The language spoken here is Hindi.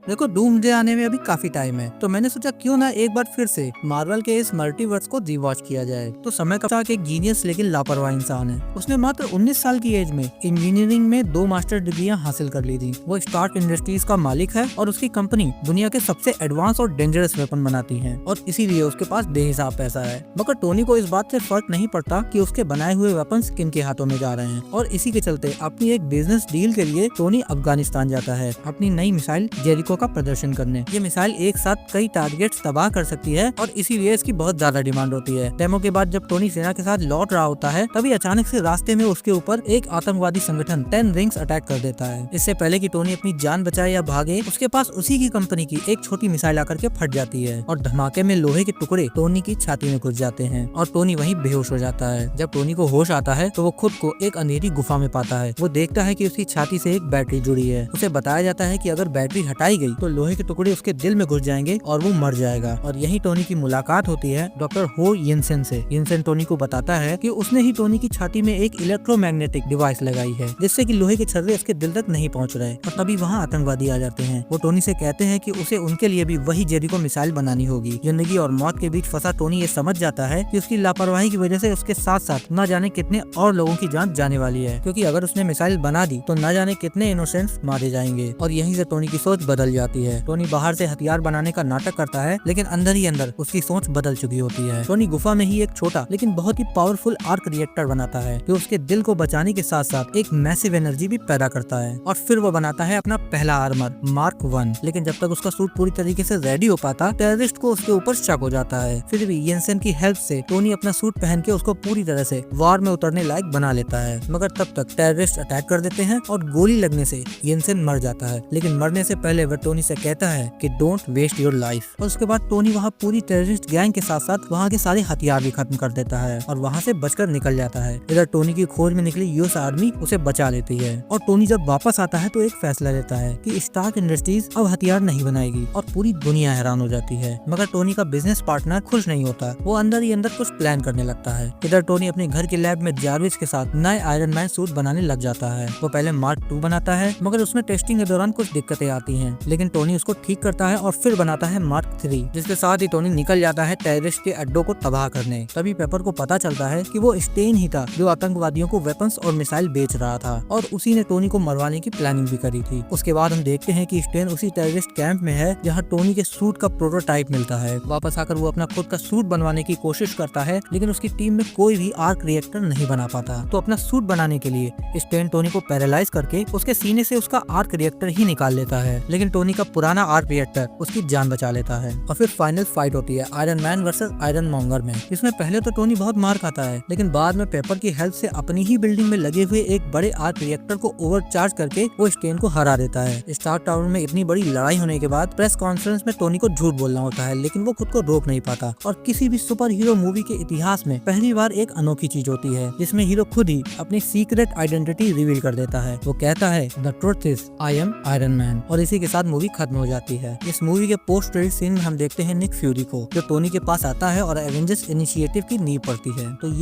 देखो डूम्सडे आने में अभी काफी टाइम है, तो मैंने सोचा क्यों ना एक बार फिर से मार्वल के इस मल्टीवर्स को रिवॉच किया जाए। तो समय का साथ एक जीनियस लेकिन लापरवाह इंसान है। उसने मात्र 19 साल की एज में इंजीनियरिंग में 2 मास्टर डिग्रियां हासिल कर ली थी। वो स्टार्क इंडस्ट्रीज का मालिक है और उसकी कंपनी दुनिया के सबसे एडवांस और डेंजरस वेपन बनाती है और इसीलिए उसके पास बेहिसाब पैसा है। मगर टोनी को इस बात से फर्क नहीं पड़ता कि उसके बनाए हुए वेपन्स किन के हाथों में जा रहे हैं, और इसी के चलते अपनी एक बिजनेस डील के लिए टोनी अफगानिस्तान जाता है अपनी नई मिसाइल जेरिको का प्रदर्शन करने। ये मिसाइल एक साथ कई टारगेट्स तबाह कर सकती है और इसीलिए इसकी बहुत ज्यादा डिमांड होती है। डेमो के बाद जब टोनी सेना के साथ लौट रहा होता है, तभी अचानक से रास्ते में उसके ऊपर एक आतंकवादी संगठन 10 रिंग्स अटैक कर देता है। इससे पहले कि टोनी अपनी जान बचाए या भागे, उसके पास उसी की कंपनी की एक छोटी मिसाइल आकर के फट जाती है और धमाके में लोहे के टुकड़े टोनी की छाती में घुस जाते हैं और टोनी वहीं बेहोश हो जाता है। जब टोनी को होश आता है तो वो खुद को एक अंधेरी गुफा में पाता है। वो देखता है कि उसकी छाती से एक बैटरी जुड़ी है। उसे बताया जाता है कि अगर बैटरी हटाई गई तो लोहे के टुकड़े उसके दिल में घुस जाएंगे और वो मर जाएगा। और यही टोनी की मुलाकात होती है डॉक्टर हो यिनसेन से। यिनसेन टोनी को बताता है कि उसने ही टोनी की छाती में एक इलेक्ट्रोमैग्नेटिक डिवाइस लगाई है, जिससे कि लोहे के छर्रे उसके दिल तक नहीं पहुंच रहे। और तभी वहाँ आतंकवादी आ जाते हैं। वो टोनी से कहते हैं कि उसे उनके लिए भी वही जेरिको मिसाइल बनानी होगी। जिंदगी और मौत के बीच फंसा टोनी ये समझ जाता है कि उसकी लापरवाही की वजह से उसके साथ साथ न जाने कितने और लोगों की जान जाने वाली है, क्योंकि अगर उसने मिसाइल बना दी तो न जाने कितने इनोसेंट्स मारे जाएंगे। और यहीं से टोनी की सोच बदल जाती है। टोनी बाहर से हथियार बनाने का नाटक करता है, लेकिन अंदर ही अंदर उसकी सोच बदल चुकी होती है। टोनी गुफा में ही एक छोटा लेकिन बहुत ही पावरफुल आर्क रिएक्टर बनाता है, जो उसके दिल को बचाने के साथ साथ एक मैसिव एनर्जी भी पैदा करता है। और फिर वो बनाता है अपना पहला आर्मर मार्क 1। लेकिन जब तक उसका सूट पूरी तरीके से रेडी हो पाता, टेररिस्ट को उसके ऊपर शक हो जाता है। फिर भी येंसेन की हेल्प से टोनी अपना सूट पहन के उसको पूरी तरह से वार में उतरने लायक बना लेता है। मगर तब तक टेररिस्ट अटैक कर देते हैं और गोली लगने से येंसेन मर जाता है। लेकिन मरने से पहले वह टोनी से कहता है कि डोंट वेस्ट योर लाइफ। और उसके बाद टोनी वहाँ पूरी टेररिस्ट गैंग के साथ साथ वहाँ के सारे हथियार भी खत्म कर देता है और वहाँ से बचकर निकल जाता है। इधर टोनी की खोज में निकली यूएस आर्मी उसे बचा लेती है और टोनी जब वापस आता है तो एक फैसला लेता है कि स्टार्क इंडस्ट्रीज अब हथियार नहीं बनाएगी और पूरी दुनिया हैरान हो जाती है। मगर टोनी का बिजनेस पार्टनर खुश नहीं होता। वो अंदर ही अंदर कुछ प्लान करने लगता है। इधर टोनी अपने घर के लैब में जार्विस के साथ नए आयरन मैन सूट बनाने लग जाता है। वो पहले मार्क 2 बनाता है, मगर उसमें टेस्टिंग के दौरान कुछ दिक्कतें आती हैं। लेकिन टोनी उसको ठीक करता है और फिर बनाता है मार्क 3, जिसके साथ ही टोनी निकल जाता है टेररिस्ट के अड्डों को तबाह करने। तभी पेपर को पता चलता है कि वो स्टेन ही था जो आतंकवादियों को वेपन्स और मिसाइल बेच रहा था और उसी ने टोनी को मरवाने की प्लानिंग भी करी थी। उसके बाद हम देखते हैं कि स्टेन उसी टेररिस्ट कैंप में है जहाँ टोनी के सूट का प्रोटोटाइप मिलता है। वापस आकर वो अपना खुद का सूट बनवाने की कोशिश करता है, लेकिन उसकी टीम में कोई भी आर्क रिएक्टर नहीं बना पाता। तो अपना सूट बनाने के लिए स्टेन टोनी को पैरालाइज करके उसके सीने से उसका आर्क रिएक्टर ही निकाल लेता है। लेकिन टोनी का पुराना आर्क रिएक्टर उसकी जान बचा लेता है। और फिर फाइनल फाइट होती है iron man versus iron monger में। इसमें पहले तो टोनी बहुत मार खाता है, लेकिन बाद में पेपर की हेल्प से अपनी ही बिल्डिंग में लगे हुए एक बड़े आर्क रिएक्टर को ओवरचार्ज करके वो स्टेन को हरा देता है। स्टार्क टावर में इतनी बड़ी लड़ाई होने के बाद प्रेस कॉन्फ्रेंस में टोनी को झूठ बोलना होता है, लेकिन वो खुद को रोक नहीं पाता। और किसी भी सुपर हीरो मूवी के इतिहास में पहली बार एक अनोखी चीज होती है जिसमें हीरो खुद ही अपनी सीक्रेट आइडेंटिटी रिवील कर देता है। वो कहता है the truth is I am Iron man, और इसी के साथ मूवी खत्म हो जाती है। इस मूवी के पोस्ट क्रेडिट सीन में हम देखते हैं निक फ्यूरी को, जो टोनी के पास आता है और एवेंजर्स इनिशिएटिव की नींव पड़ती है। तो ये